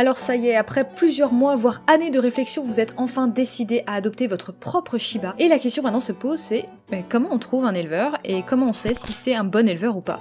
Alors ça y est, après plusieurs mois, voire années de réflexion, vous êtes enfin décidé à adopter votre propre Shiba. Et la question maintenant se pose, c'est comment on trouve un éleveur et comment on sait si c'est un bon éleveur ou pas?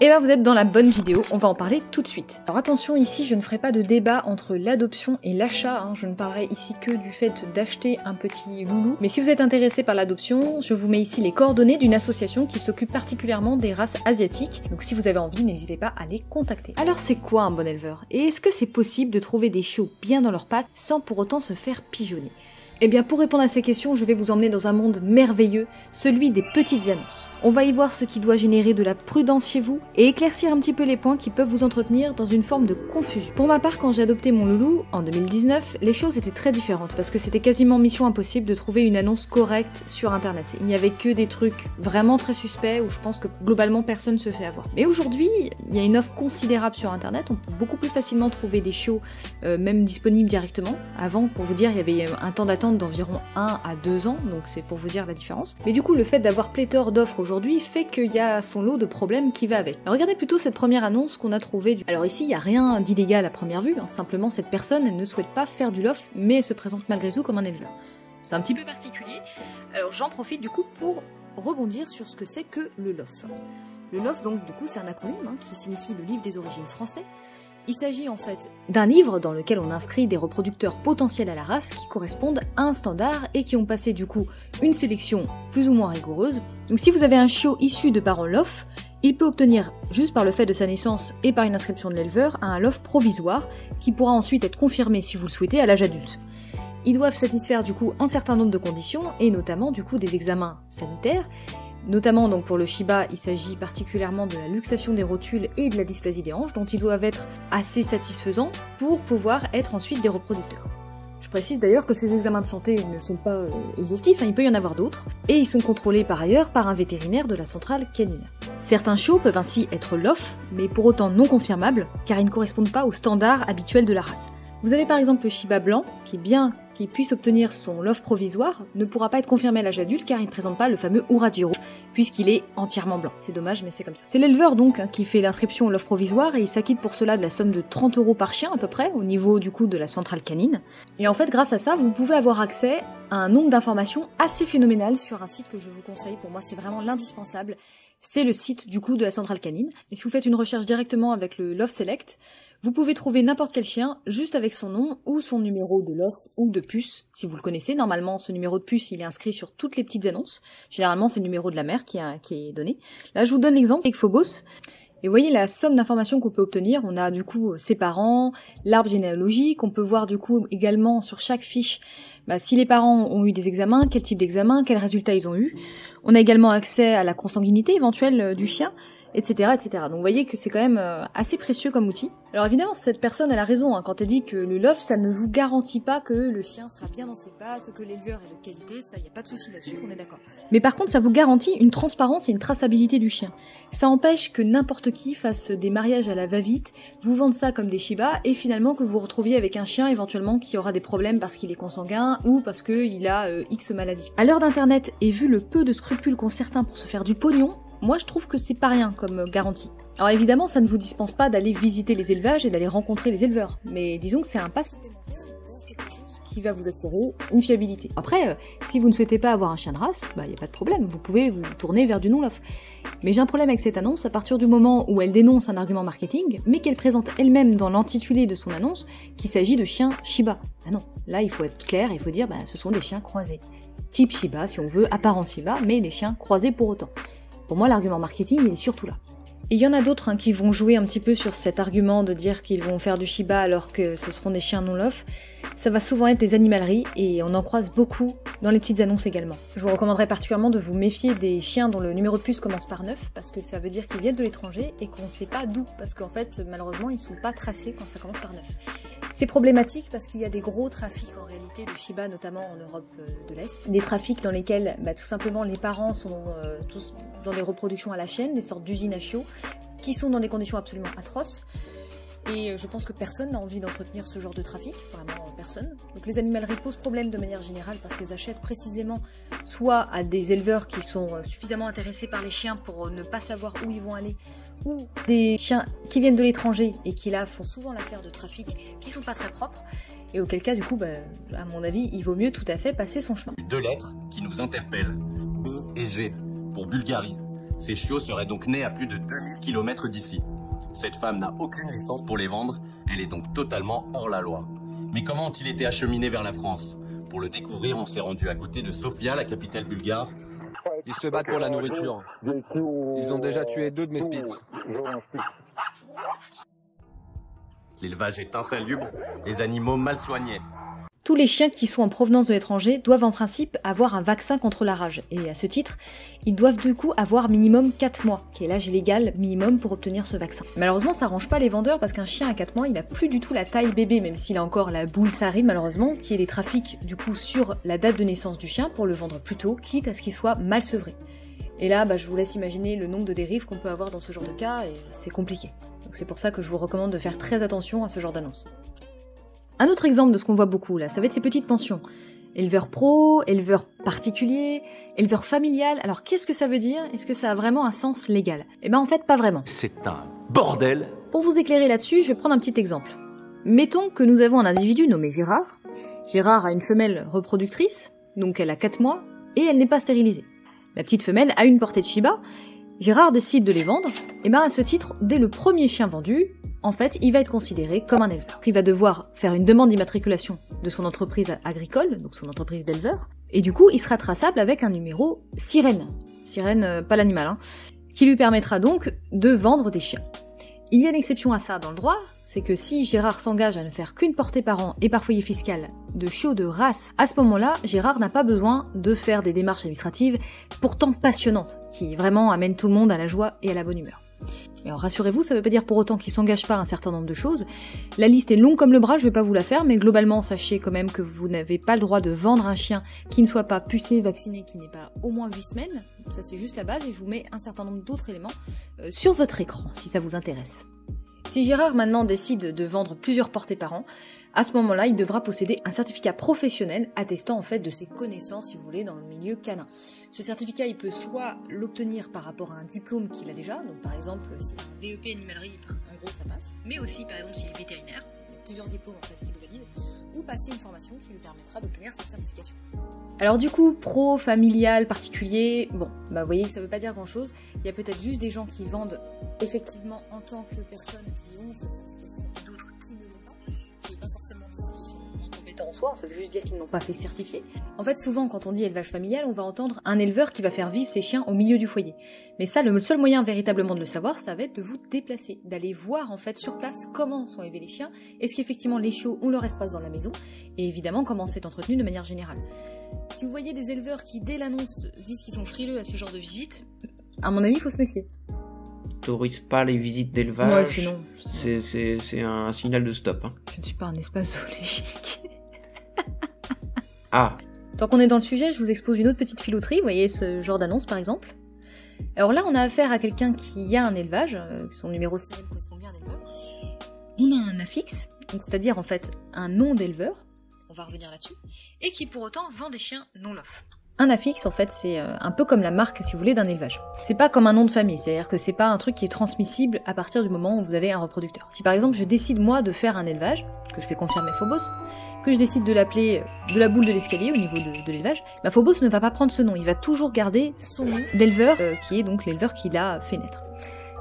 Et ben vous êtes dans la bonne vidéo, on va en parler tout de suite. Alors attention, ici je ne ferai pas de débat entre l'adoption et l'achat, je ne parlerai ici que du fait d'acheter un petit loulou. Mais si vous êtes intéressé par l'adoption, je vous mets ici les coordonnées d'une association qui s'occupe particulièrement des races asiatiques. Donc si vous avez envie, n'hésitez pas à les contacter. Alors c'est quoi un bon éleveur? Et est-ce que c'est possible de trouver des chiots bien dans leurs pattes sans pour autant se faire pigeonner? Eh bien pour répondre à ces questions, je vais vous emmener dans un monde merveilleux, celui des petites annonces. On va y voir ce qui doit générer de la prudence chez vous et éclaircir un petit peu les points qui peuvent vous entretenir dans une forme de confusion. Pour ma part, quand j'ai adopté mon loulou, en 2019, les choses étaient très différentes parce que c'était quasiment mission impossible de trouver une annonce correcte sur internet. Il n'y avait que des trucs vraiment très suspects où je pense que globalement personne se fait avoir. Mais aujourd'hui, il y a une offre considérable sur internet, on peut beaucoup plus facilement trouver des chiots même disponibles directement. Avant, pour vous dire, il y avait un temps d'attente d'environ 1 à 2 ans, donc c'est pour vous dire la différence. Mais du coup, le fait d'avoir pléthore d'offres aujourd'hui fait qu'il y a son lot de problèmes qui va avec. Alors, regardez plutôt cette première annonce qu'on a trouvée. Alors ici, il n'y a rien d'illégal à première vue, simplement cette personne, elle ne souhaite pas faire du loft, mais elle se présente malgré tout comme un éleveur. C'est un petit peu particulier. Alors j'en profite du coup pour rebondir sur ce que c'est que le loft. Le loft, donc du coup, c'est un acronyme qui signifie le livre des origines français. Il s'agit en fait d'un livre dans lequel on inscrit des reproducteurs potentiels à la race qui correspondent à un standard et qui ont passé du coup une sélection plus ou moins rigoureuse. Donc si vous avez un chiot issu de parents LOF, il peut obtenir, juste par le fait de sa naissance et par une inscription de l'éleveur, un LOF provisoire qui pourra ensuite être confirmé si vous le souhaitez à l'âge adulte. Ils doivent satisfaire du coup un certain nombre de conditions et notamment du coup des examens sanitaires. Notamment donc pour le Shiba, il s'agit particulièrement de la luxation des rotules et de la dysplasie des hanches, dont ils doivent être assez satisfaisants pour pouvoir être ensuite des reproducteurs. Je précise d'ailleurs que ces examens de santé ne sont pas exhaustifs, il peut y en avoir d'autres, et ils sont contrôlés par ailleurs par un vétérinaire de la centrale canine. Certains chiots peuvent ainsi être LOF, mais pour autant non confirmables, car ils ne correspondent pas aux standards habituels de la race. Vous avez par exemple le Shiba blanc, qui bien qu'il puisse obtenir son LOF provisoire, ne pourra pas être confirmé à l'âge adulte car il ne présente pas le fameux Urajiro, puisqu'il est entièrement blanc. C'est dommage, mais c'est comme ça. C'est l'éleveur donc qui fait l'inscription au LOF provisoire et il s'acquitte pour cela de la somme de 30 € par chien à peu près, au niveau du coup de la centrale canine. Et en fait, grâce à ça, vous pouvez avoir accès à un nombre d'informations assez phénoménal sur un site que je vous conseille. Pour moi, c'est vraiment l'indispensable. C'est le site du coup de la centrale canine. Et si vous faites une recherche directement avec le LOF Select, vous pouvez trouver n'importe quel chien juste avec son nom ou son numéro de LOF ou de puce, si vous le connaissez. Normalement, ce numéro de puce, il est inscrit sur toutes les petites annonces. Généralement, c'est le numéro de la mère qui est donné. Là, je vous donne l'exemple avec Phobos. Et vous voyez la somme d'informations qu'on peut obtenir. On a du coup ses parents, l'arbre généalogique. On peut voir du coup également sur chaque fiche si les parents ont eu des examens, quel type d'examen, quels résultats ils ont eu. On a également accès à la consanguinité éventuelle du chien, etc., etc. Donc vous voyez que c'est quand même assez précieux comme outil. Alors évidemment, cette personne elle a raison quand elle dit que le LOF, ça ne vous garantit pas que le chien sera bien dans ses pattes, que l'éleveur est de qualité, ça y a pas de souci là-dessus, on est d'accord. Mais par contre, ça vous garantit une transparence et une traçabilité du chien. Ça empêche que n'importe qui fasse des mariages à la va-vite, vous vende ça comme des Shiba, et finalement que vous vous retrouviez avec un chien éventuellement qui aura des problèmes parce qu'il est consanguin ou parce qu'il a X maladie. À l'heure d'internet, et vu le peu de scrupules qu'ont certains pour se faire du pognon, moi je trouve que c'est pas rien comme garantie. Alors évidemment, ça ne vous dispense pas d'aller visiter les élevages et d'aller rencontrer les éleveurs, mais disons que c'est un pas supplémentaire pour quelque chose qui va vous assurer une fiabilité. Après, si vous ne souhaitez pas avoir un chien de race, y a pas de problème, vous pouvez vous tourner vers du non-LOF. Mais j'ai un problème avec cette annonce à partir du moment où elle dénonce un argument marketing, mais qu'elle présente elle-même dans l'intitulé de son annonce qu'il s'agit de chiens Shiba. Ah non, là il faut être clair, il faut dire ce sont des chiens croisés. Type Shiba si on veut, apparence Shiba, mais des chiens croisés pour autant. Pour moi, l'argument marketing, il est surtout là. Et il y en a d'autres qui vont jouer un petit peu sur cet argument de dire qu'ils vont faire du Shiba alors que ce seront des chiens non-LOF. Ça va souvent être des animaleries et on en croise beaucoup dans les petites annonces également. Je vous recommanderais particulièrement de vous méfier des chiens dont le numéro de puce commence par 9 parce que ça veut dire qu'ils viennent de l'étranger et qu'on ne sait pas d'où parce qu'en fait, malheureusement, ils ne sont pas tracés quand ça commence par 9. C'est problématique parce qu'il y a des gros trafics en réalité de Shiba, notamment en Europe de l'Est. Des trafics dans lesquels tout simplement les parents sont tous dans des reproductions à la chaîne, des sortes d'usines à chiots, qui sont dans des conditions absolument atroces. Et je pense que personne n'a envie d'entretenir ce genre de trafic, vraiment personne. Donc les animaleries posent problème de manière générale parce qu'elles achètent précisément soit à des éleveurs qui sont suffisamment intéressés par les chiens pour ne pas savoir où ils vont aller, ou des chiens qui viennent de l'étranger et qui là font souvent l'affaire de trafic qui sont pas très propres, et auquel cas du coup, à mon avis, il vaut mieux tout à fait passer son chemin. 2 lettres qui nous interpellent, B et G, pour Bulgarie. Ces chiots seraient donc nés à plus de 2000 km d'ici. Cette femme n'a aucune licence pour les vendre, elle est donc totalement hors la loi. Mais comment ont-ils été acheminés vers la France? Pour le découvrir, on s'est rendu à côté de Sofia, la capitale bulgare. Ils se battent pour la nourriture. Ils ont déjà tué 2 de mes spitz. L'élevage est insalubre, les animaux mal soignés. Tous les chiens qui sont en provenance de l'étranger doivent en principe avoir un vaccin contre la rage, et à ce titre, ils doivent du coup avoir minimum 4 mois, qui est l'âge légal minimum pour obtenir ce vaccin. Malheureusement, ça arrange pas les vendeurs parce qu'un chien à 4 mois, il a plus du tout la taille bébé, même s'il a encore la boule. Ça arrive malheureusement qu'il y ait des trafics du coup sur la date de naissance du chien pour le vendre plus tôt, quitte à ce qu'il soit mal sevré. Et là, je vous laisse imaginer le nombre de dérives qu'on peut avoir dans ce genre de cas, et c'est compliqué. Donc c'est pour ça que je vous recommande de faire très attention à ce genre d'annonce. Un autre exemple de ce qu'on voit beaucoup là, ça va être ces petites pensions. Éleveur pro, éleveur particulier, éleveur familial. Alors qu'est-ce que ça veut dire? Est-ce que ça a vraiment un sens légal? Eh ben en fait pas vraiment. C'est un bordel! Pour vous éclairer là-dessus, je vais prendre un petit exemple. Mettons que nous avons un individu nommé Gérard. Gérard a une femelle reproductrice, donc elle a 4 mois, et elle n'est pas stérilisée. La petite femelle a une portée de Shiba. Gérard décide de les vendre. Et à ce titre, dès le premier chien vendu, en fait, il va être considéré comme un éleveur. Il va devoir faire une demande d'immatriculation de son entreprise agricole, donc son entreprise d'éleveur, et du coup, il sera traçable avec un numéro sirène. Sirène, pas l'animal, qui lui permettra donc de vendre des chiens. Il y a une exception à ça dans le droit, c'est que si Gérard s'engage à ne faire qu'une portée par an et par foyer fiscal de chiots de race, à ce moment-là, Gérard n'a pas besoin de faire des démarches administratives pourtant passionnantes, qui vraiment amènent tout le monde à la joie et à la bonne humeur. Mais alors rassurez-vous, ça veut pas dire pour autant qu'il s'engage pas à un certain nombre de choses. La liste est longue comme le bras, je vais pas vous la faire, mais globalement, sachez quand même que vous n'avez pas le droit de vendre un chien qui ne soit pas pucé, vacciné, qui n'ait pas au moins 8 semaines. Ça c'est juste la base, et je vous mets un certain nombre d'autres éléments sur votre écran, si ça vous intéresse. Si Gérard maintenant décide de vendre plusieurs portées par an, à ce moment-là, il devra posséder un certificat professionnel attestant en fait de ses connaissances, si vous voulez, dans le milieu canin. Ce certificat, il peut soit l'obtenir par rapport à un diplôme qu'il a déjà, donc par exemple, s'il a un BEP animalerie, en gros ça passe, mais aussi par exemple s'il est vétérinaire, il y a plusieurs diplômes en fait qui le valident, ou passer une formation qui lui permettra d'obtenir cette certification. Alors du coup, pro, familial, particulier, bon, vous voyez que ça veut pas dire grand chose, il y a peut-être juste des gens qui vendent effectivement en tant que personnes qui ont cette certification, d'autres qui ne l'ont pas, c'est pas forcément qu'ils sont incompétents en soi, ça veut juste dire qu'ils n'ont pas fait certifier. En fait, souvent quand on dit élevage familial, on va entendre un éleveur qui va faire vivre ses chiens au milieu du foyer. Mais ça, le seul moyen véritablement de le savoir, ça va être de vous déplacer, d'aller voir en fait sur place comment sont élevés les chiens, est-ce qu'effectivement les chiots ont leur espace dans la maison, et évidemment comment c'est entretenu de manière générale. Si vous voyez des éleveurs qui, dès l'annonce, disent qu'ils sont frileux à ce genre de visite, à mon avis, il faut se méfier. T'autorises pas les visites d'élevage. Ouais, c'est non. C'est un signal de stop. Je ne suis pas un espace zoologique. Ah. Tant qu'on est dans le sujet, je vous expose une autre petite filouterie. Vous voyez ce genre d'annonce, par exemple. Alors là, on a affaire à quelqu'un qui a un élevage, son numéro CN correspond bien à un éleveur. On a un affixe, c'est-à-dire en fait un nom d'éleveur. On va revenir là-dessus, et qui pour autant vend des chiens non lof. Un affixe, en fait, c'est un peu comme la marque, si vous voulez, d'un élevage. C'est pas comme un nom de famille, c'est-à-dire que c'est pas un truc qui est transmissible à partir du moment où vous avez un reproducteur. Si par exemple je décide moi de faire un élevage, que je fais confirmer Phobos, que je décide de l'appeler de la boule de l'escalier au niveau de l'élevage, Phobos ne va pas prendre ce nom, il va toujours garder son nom d'éleveur, qui est donc l'éleveur qui l'a fait naître.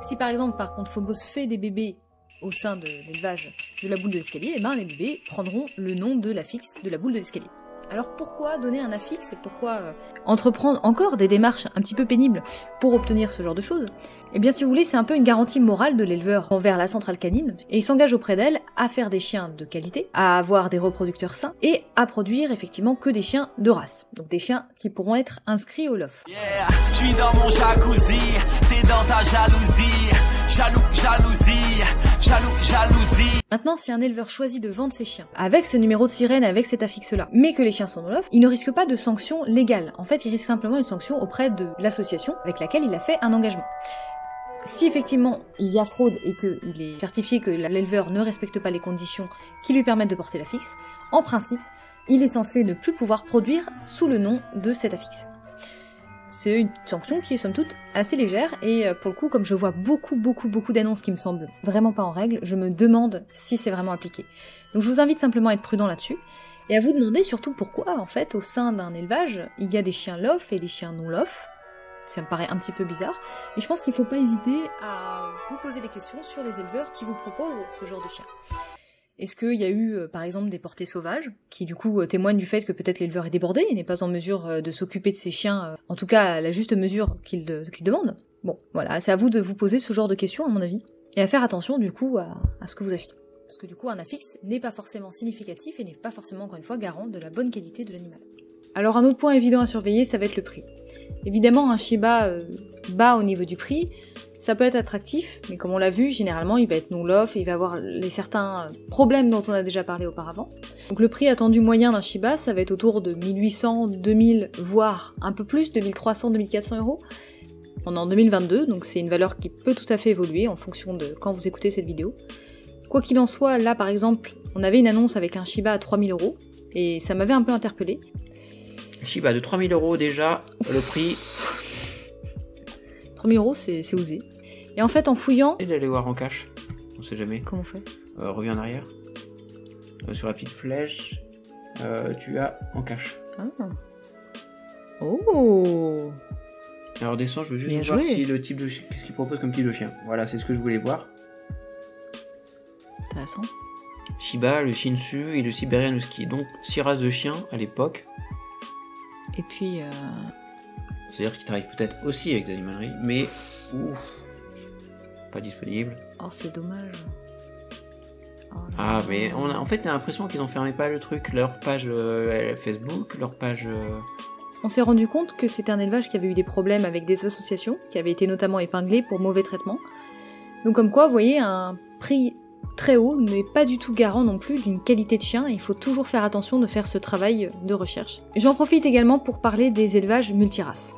Si par exemple, par contre, Phobos fait des bébés au sein de l'élevage de la boule de l'escalier, les bébés prendront le nom de l'affixe de la boule de l'escalier. Alors pourquoi donner un affixe et pourquoi entreprendre encore des démarches un petit peu pénibles pour obtenir ce genre de choses? Eh bien si vous voulez, c'est un peu une garantie morale de l'éleveur envers la centrale canine, et il s'engage auprès d'elle à faire des chiens de qualité, à avoir des reproducteurs sains, et à produire effectivement que des chiens de race. Donc des chiens qui pourront être inscrits au LOF. Yeah, je suis dans mon jacuzzi, t'es dans ta jalousie, jalousie. Maintenant, si un éleveur choisit de vendre ses chiens avec ce numéro de sirène, avec cet affixe-là, mais que les chiens sont non LOF, il ne risque pas de sanction légale. En fait, il risque simplement une sanction auprès de l'association avec laquelle il a fait un engagement. Si effectivement il y a fraude et qu'il est certifié que l'éleveur ne respecte pas les conditions qui lui permettent de porter l'affixe, en principe, il est censé ne plus pouvoir produire sous le nom de cet affixe. C'est une sanction qui est somme toute assez légère, et pour le coup, comme je vois beaucoup d'annonces qui me semblent vraiment pas en règle, je me demande si c'est vraiment appliqué. Donc je vous invite simplement à être prudent là-dessus, et à vous demander surtout pourquoi, en fait, au sein d'un élevage, il y a des chiens LOF et des chiens non LOF. Ça me paraît un petit peu bizarre, et je pense qu'il faut pas hésiter à vous poser des questions sur les éleveurs qui vous proposent ce genre de chien. Est-ce qu'il y a eu, par exemple, des portées sauvages, qui du coup témoignent du fait que peut-être l'éleveur est débordé et n'est pas en mesure de s'occuper de ses chiens, en tout cas à la juste mesure qu'il demande? Bon, voilà, c'est à vous de vous poser ce genre de questions, à mon avis, et à faire attention du coup à ce que vous achetez. Parce que du coup, un affixe n'est pas forcément significatif et n'est pas forcément, encore une fois, garant de la bonne qualité de l'animal. Alors un autre point évident à surveiller, ça va être le prix. Évidemment, un Shiba bas au niveau du prix, ça peut être attractif, mais comme on l'a vu, généralement il va être non-lof et il va avoir les certains problèmes dont on a déjà parlé auparavant. Donc le prix attendu moyen d'un Shiba, ça va être autour de 1800, 2000, voire un peu plus, 2300, 2400 €. On est en 2022, donc c'est une valeur qui peut tout à fait évoluer en fonction de quand vous écoutez cette vidéo. Quoi qu'il en soit, là par exemple, on avait une annonce avec un Shiba à 3000 €, et ça m'avait un peu interpellée. Shiba de 3000 € déjà, le prix. 3000 €, c'est osé. Et en fait, en fouillant... Et d'aller voir en cash, on sait jamais. Comment on fait? Reviens en arrière. Sur la petite flèche, tu as en cash. Ah. Oh. Alors descends, je veux Bien juste voir joué. si le type de qu'est-ce qu'il propose comme type de chien. Voilà, c'est ce que je voulais voir. Intéressant. Shiba, le Shih Tzu et le Siberian Husky. Donc 6 races de chiens à l'époque. Et puis... C'est-à-dire qu'ils travaillent peut-être aussi avec des animaleries, mais pas disponible. Oh, c'est dommage. Oh, là Ah, là. mais en fait, on a l'impression qu'ils ont fermé pas le truc, leur page Facebook, leur page. On s'est rendu compte que c'était un élevage qui avait eu des problèmes avec des associations, qui avaient été notamment épinglées pour mauvais traitement. Donc comme quoi, vous voyez, un prix très haut n'est pas du tout garant non plus d'une qualité de chien, et il faut toujours faire attention de faire ce travail de recherche. J'en profite également pour parler des élevages multiraces.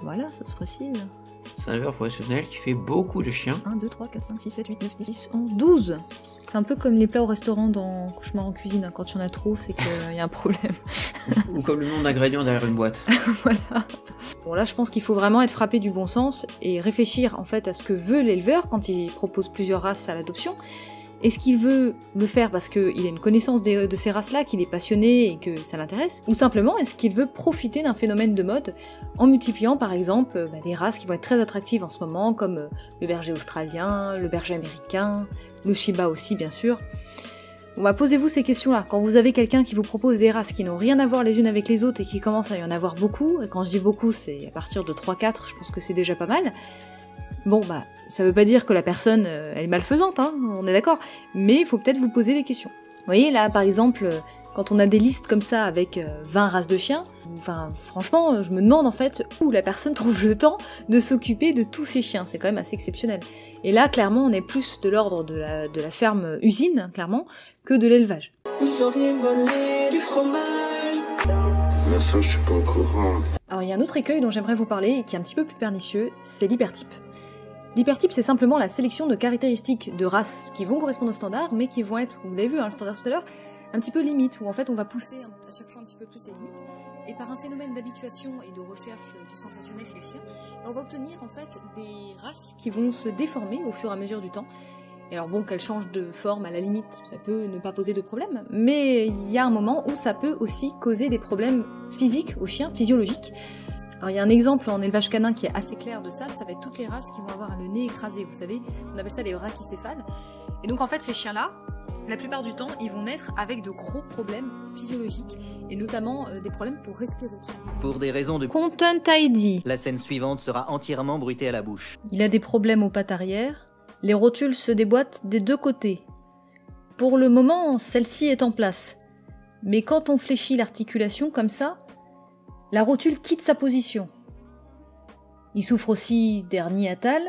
Voilà, ça se précise. C'est un éleveur professionnel qui fait beaucoup de chiens. 1, 2, 3, 4, 5, 6, 7, 8, 9, 10, 11, 12. C'est un peu comme les plats au restaurant dans Cauchemar en cuisine, hein. Quand il y en a trop, c'est qu'il y a un problème. Ou comme le nom d'ingrédients derrière une boîte. Voilà. Bon là, je pense qu'il faut vraiment être frappé du bon sens et réfléchir en fait à ce que veut l'éleveur quand il propose plusieurs races à l'adoption. Est-ce qu'il veut le faire parce qu'il a une connaissance de ces races-là, qu'il est passionné et que ça l'intéresse? Ou simplement, est-ce qu'il veut profiter d'un phénomène de mode en multipliant par exemple des races qui vont être très attractives en ce moment, comme le berger australien, le berger américain, le Shiba aussi bien sûr. Bon bah posez-vous ces questions-là. Quand vous avez quelqu'un qui vous propose des races qui n'ont rien à voir les unes avec les autres et qui commence à y en avoir beaucoup, et quand je dis beaucoup c'est à partir de 3-4, je pense que c'est déjà pas mal. Bon bah, ça veut pas dire que la personne elle est malfaisante, hein, on est d'accord, mais il faut peut-être vous poser des questions. Vous voyez là par exemple, quand on a des listes comme ça avec 20 races de chiens, enfin franchement je me demande en fait où la personne trouve le temps de s'occuper de tous ces chiens, c'est quand même assez exceptionnel. Et là clairement on est plus de l'ordre de la ferme usine, clairement, que de l'élevage. Vous auriez volé du fromage. Mais ça, je suis pas au courant. Alors il y a un autre écueil dont j'aimerais vous parler et qui est un petit peu plus pernicieux, c'est l'hypertype. L'hypertype, c'est simplement la sélection de caractéristiques de races qui vont correspondre au standard, mais qui vont être, vous l'avez vu, hein, le standard tout à l'heure, un petit peu limite, où en fait on va pousser à chaque fois un petit peu plus les limites, et par un phénomène d'habituation et de recherche du sensationnel chez les chiens, on va obtenir en fait des races qui vont se déformer au fur et à mesure du temps. Et alors bon, qu'elles changent de forme à la limite, ça peut ne pas poser de problème, mais il y a un moment où ça peut aussi causer des problèmes physiques aux chiens, physiologiques. Alors il y a un exemple en élevage canin qui est assez clair de ça, ça va être toutes les races qui vont avoir le nez écrasé, vous savez, on appelle ça les brachycéphales. Et donc en fait ces chiens-là, la plupart du temps, ils vont naître avec de gros problèmes physiologiques, et notamment des problèmes pour respirer. Pour des raisons de... Content ID. La scène suivante sera entièrement bruitée à la bouche. Il a des problèmes aux pattes arrière, les rotules se déboîtent des deux côtés. Pour le moment, celle-ci est en place. Mais quand on fléchit l'articulation comme ça, la rotule quitte sa position. Il souffre aussi d'hernie hiatale.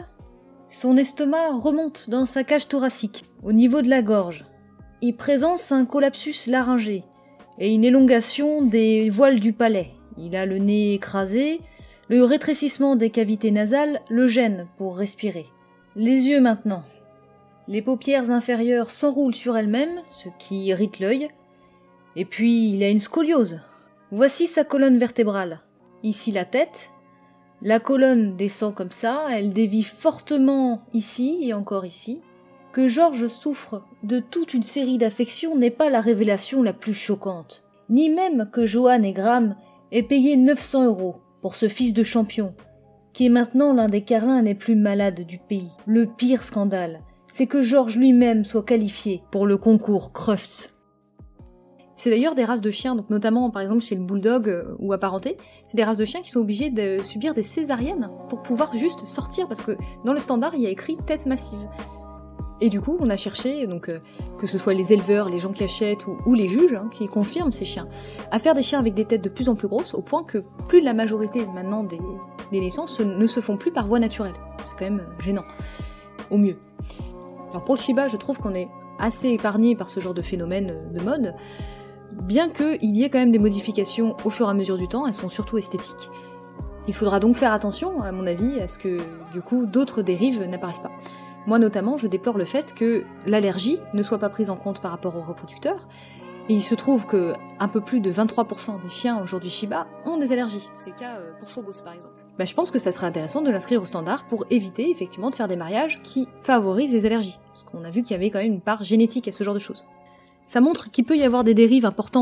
Son estomac remonte dans sa cage thoracique, au niveau de la gorge. Il présente un collapsus laryngé et une élongation des voiles du palais. Il a le nez écrasé, le rétrécissement des cavités nasales le gêne pour respirer. Les yeux maintenant. Les paupières inférieures s'enroulent sur elles-mêmes, ce qui irrite l'œil. Et puis il a une scoliose. Voici sa colonne vertébrale. Ici la tête, La colonne descend comme ça, elle dévie fortement ici et encore ici. Que Georges souffre de toute une série d'affections n'est pas la révélation la plus choquante. Ni même que Johan et Graham aient payé 900 € pour ce fils de champion, qui est maintenant l'un des carlins les plus malades du pays. Le pire scandale, c'est que Georges lui-même soit qualifié pour le concours Crufts. C'est d'ailleurs des races de chiens, donc notamment par exemple chez le bulldog ou apparenté, c'est des races de chiens qui sont obligés de subir des césariennes pour pouvoir juste sortir, parce que dans le standard il y a écrit tête massive. Et du coup on a cherché, donc que ce soit les éleveurs, les gens qui achètent ou les juges qui confirment ces chiens, à faire des chiens avec des têtes de plus en plus grosses, au point que plus de la majorité maintenant des naissances ne se font plus par voie naturelle. C'est quand même gênant, au mieux. Alors pour le Shiba, je trouve qu'on est assez épargné par ce genre de phénomène de mode, bien qu'il y ait quand même des modifications au fur et à mesure du temps, elles sont surtout esthétiques. Il faudra donc faire attention, à mon avis, à ce que, du coup, d'autres dérives n'apparaissent pas. Moi notamment, je déplore le fait que l'allergie ne soit pas prise en compte par rapport aux reproducteurs, et il se trouve que un peu plus de 23% des chiens aujourd'hui Shiba ont des allergies. C'est le cas pour Phobos par exemple. Je pense que ça serait intéressant de l'inscrire au standard pour éviter effectivement de faire des mariages qui favorisent les allergies, parce qu'on a vu qu'il y avait quand même une part génétique à ce genre de choses. Ça montre qu'il peut y avoir des dérives importantes